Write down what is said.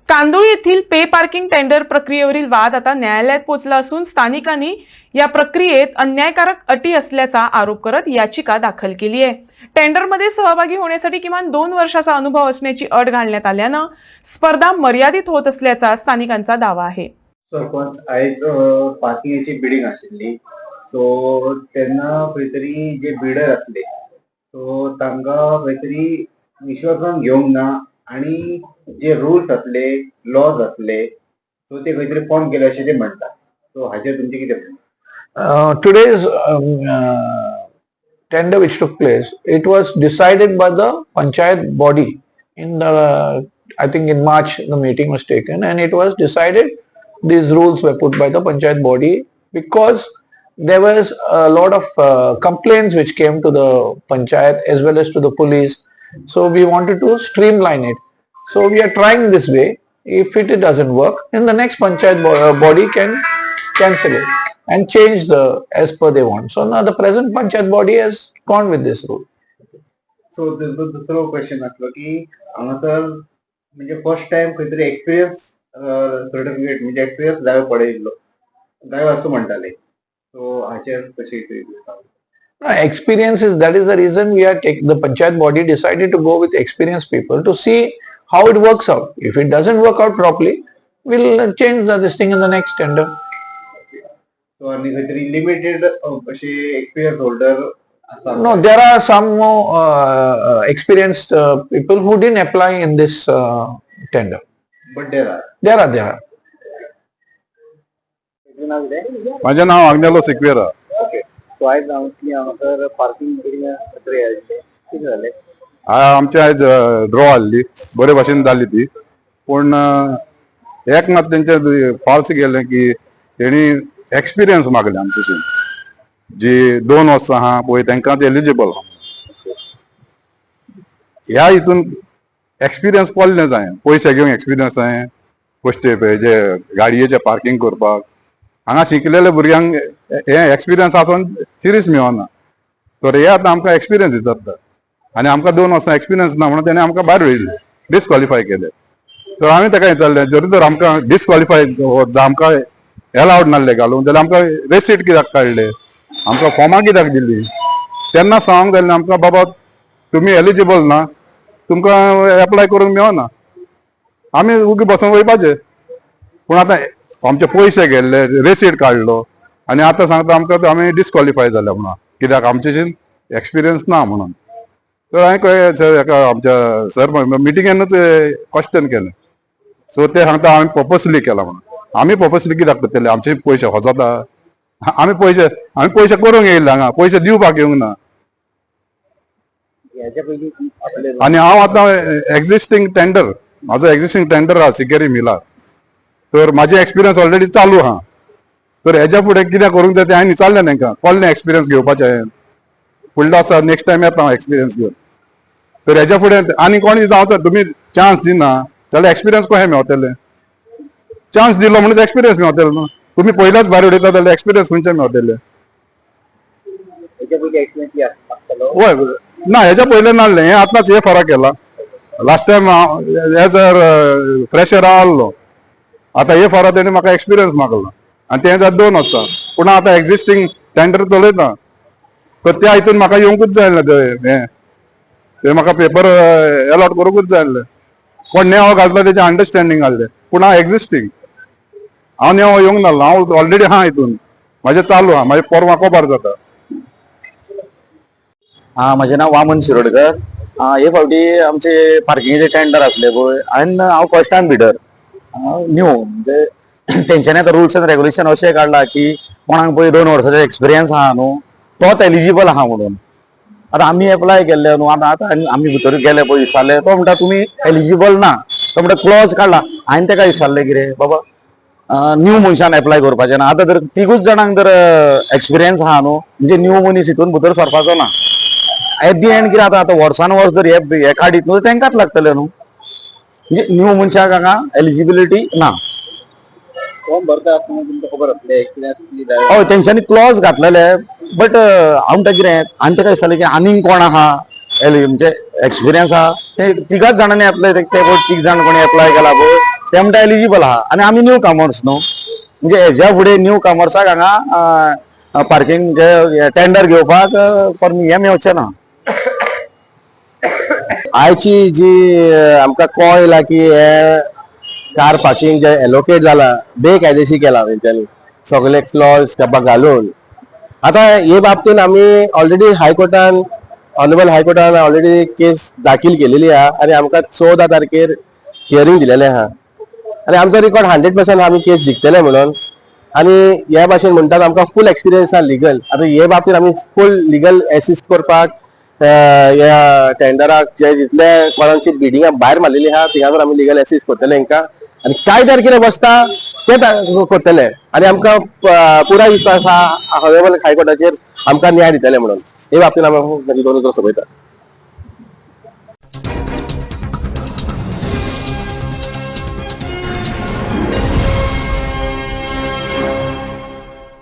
कांदोळी येथील पे parking tender प्रक्रियेवरील वाद आता न्यायालयात पोहोचला असून स्थानिकांनी या प्रक्रियेत अन्यायकारक अटी असल्याचा आरोप करत याचिका दाखल केली आहे। टेंडरमध्ये सहभागी होण्यासाठी किमान 2 वर्षाचा अनुभव असण्याची अट घालण्यात आल्यानं स्पर्धा मर्यादित होत असल्याचा स्थानिकांचा दावा आहे। सरपंच आयज पार्किंगची बिडिंग आशिल्ली, सो तेन्ना खंय तरी जे बिडर आसले सो तांकां खंय तरी विश्वासान घेवंक ना आणि जे रूल्स आसले लॉज आसले सो ते खंय तरी फॉर्म केले अशें ते म्हणटात। सो हाचेर तुमचें कितें म्हणणें? Today's tender which took place, it was decided by the panchayat body in the, I think in March the meeting was taken, and it was decided these rules were put by the panchayat body because there was a lot of complaints which came to the panchayat as well as to the police. So we wanted to streamline it. So we are trying this way. If it doesn't work, then the next panchayat body can cancel it and change the as per they want. So now the present panchayat body has gone with this rule. So दुसरो question आसलो की हांगासर म्हणजे first time खंय तरी experience certificate म्हणजे experience जाय पडयल्लो जाय असो म्हणटाले, सो हाचेर कशें? Experience is, that is the reason we are taking, the panchayat body decided to go with experienced people to see how it works out. If it doesn't work out properly, we'll change this thing in the next tender. So आनी खंय तरी limited अशे experience holder आसा? No, there are some more experienced people who didn't apply in this tender. But there are. There are. माझे नाव Agnelo Sequeira. Okay, so आयज हांगासर parking प्रक्रिया कितें जालें? आमची आयज ड्रॉ आसली, बरे भाशेन जाली ती, पूण एक मात तेंचे फॉल्स गेले की तेणी एक्सपिरियन्स मागले आमचे जी 2 वर्सां आहा पळय तांकांच एलिजिबल. ह्या हितून एक्सपिरियन्स कोल्ले जाय, पयशे घेवंक एक्सपिरियन्स जाय, पोस्टे जे गाडयेचे पार्किंग करपाक. हांगा शिकलेल्या भुरग्यांक हे एक्सपिरियन्स आसून सिरीस मेळना, तर हे आतां आमकां एक्सपिरियन्स दितात आनी आमकां 2 वर्सां एक्सपिरियन्स ना म्हणून तेणे आमकां भायर उडयले, डिस्क्वॉलिफाय केले. तर आमी ताका विचारलें जरी तर आमकां डिस्क्वॉलिफाय आमकां अलावड नासले घालूंक जाल्यार आमकां रेसीट कित्याक काडले, आमकां फॉर्मां कित्याक दिली? तेन्ना सांगूंक जाय आमकां बाबा तुमी एलिजिबल ना, तुमकां एप्लाय करूंक मेळना, आमी उगी बसून वयपाचे. पूण आतां आमचे पयशे गेल्ले, रेसीट काडलो आनी आतां सांगता आमकां आमी डिस्क्वॉलिफाय जाल्या म्हणून, कित्याक आमचे एक्सपिरियन्स ना म्हणून. तर हांवें आमच्या सर मिटिंगेनूच क्वेश्चन केलें, सो ते सांगता आमी पर्पसली केला म्हणून. आमी पर्पसली कित्याक करतले? आमचे पयशे वचता, आमी पयशे करूंक येयले, हांगा पयशे दिवपाक येवंक ना. आनी हांव आतां एक्झिस्टींग टेंडर, म्हाजो एक्झिस्टींग टेंडर आहा सिकेरी मिलार, तर म्हाजे एक्सपिरियन्स ऑलरेडी चालू आहा. तर हेज्या फुडें कितें करूंक जाय तें हांवें विचारलें तांकां, कोल्लें एक्सपिरियन्स घेवपाचें. फुडलो आसा नेक्स्ट टायम येता हांव एक्सपिरियन्स घेवन. तर हेज्या फुडें आनी कोणी जावं तुमी चान्स दिना जाल्यार एक्सपिरियन्स कशें मेळटले? चान्स दिलो म्हणून एक्सपिरियन्स मेळटले न्हू. तुमी पयलेच भायर उडयता जाल्यार एक्सपिरियन्स खंयचे मेळटले? हय ना, हेज्या पयलें नासलें, हें आतांच हे फरक केला. Last time as a fresher आहलो, आतां हे फरक तेणी म्हाका एक्सपिरियन्स मागलो आनी तें जाता 2 वर्सां. पूण आतां एक्झिस्टींग टेंडर चलयता, तर त्या हितून म्हाका येवंकूच जाय आसलें, ते म्हाका पेपर अलॉट करूंकूच जाय आसलें. कोण नेवो घालता तेजें अंडरस्टँडींग आसलें, पूण हांव एक्झिस्टींग, हांव नेवो येवंक नासलो, हांव ऑलरेडी आहा हितून, म्हाजें चालू आहा, म्हाजे परवां कबार जाता. म्हजें नांव वामन शिरोडकर. हे फावटी आमचे पार्किंगेचे टेंडर आसले पळय, आनी हांव फर्स्ट टायम बिडर, न्यू, म्हणजे तेंच्यांनी आतां रुल्स एंड रेग्युलेशन अशें काडला की कोणाक पळय 2 वर्साचो एक्सपिरियन्स आहा न्हू तोच एलिजिबल आहा म्हणून. आतां आमी एप्लाय केल्ले न्हू, आतां आमी भितर गेले पळय, विचारले, तो म्हणटा तुमी एलिजिबल ना, तो म्हणटा क्लॉज काडला. हांवें ताका विचारलें कितें बाबा न्यू मनशान एप्लाय करपाचें ना. आतां जर 3 जाणांक जर एक्सपिरियन्स आहा न्हू, म्हणजे न्यू मनीस हितून भितर सरपाचो ना. एट दी एंड कितें आतां वर्सान वर्स जर हे काडीत न्हू तांकांच लागतले न्हू, म्हणजे न्यू मनशाक हांगा एलिजिबिलिटी ना. हय, तेंच्यांनी क्लॉज घातलेले, बट हांव म्हणटा कितें, हांवें ताका विचारलें की आनीक कोण आहा म्हणजे एक्सपिरियन्स आहा, ते 3 जाणांनी एप्लाय, ते 3 जाण कोणी एप्लाय केला पळय ते म्हणटा एलिजिबल आहा आनी आमी न्यू कमर्स न्हू, म्हणजे हेज्या फुडें न्यू कमर्साक हांगा पार्किंग जे टेंडर घेवपाक हे मेळचें ना. आयची जी आमकां कळ्ळें येयला की हे कार पार्किंग जे एलोकेट जाला बेकायदेशीर केला तेंच्यांनी सगळे क्लॉज घालून. आतां हे बाबतीन आमी ऑलरेडी हायकोर्टान ऑनरेबल हायकोर्टान ऑलरेडी केस दाखल केलेली आहा आनी आमकां 14 तारखेर हियरिंग दिलेलें आहा आनी आमचो रिकॉर्ड 100% आमी केस जिखतले म्हणून. आनी ह्या भाशेन म्हणटात आमकां फूल एक्सपिरियन्स आहा लिगल. आतां हे बाबतीन आमी फूल लिगल एसिस्ट करपाक ह्या टेंडराक जे जितले कोणाची बिडिंगां भायर मारलेली आहा थिंगासर आमी लिगल एसिस्ट करतले हेंकां आनी काय तारखेर बसता ते करतले आनी आमकां पुराय विश्वास आहा ऑनरेबल हायकोर्टाचेर आमकां न्याय दितले म्हणून. हे बाबतीन आमी दोन सोपयता.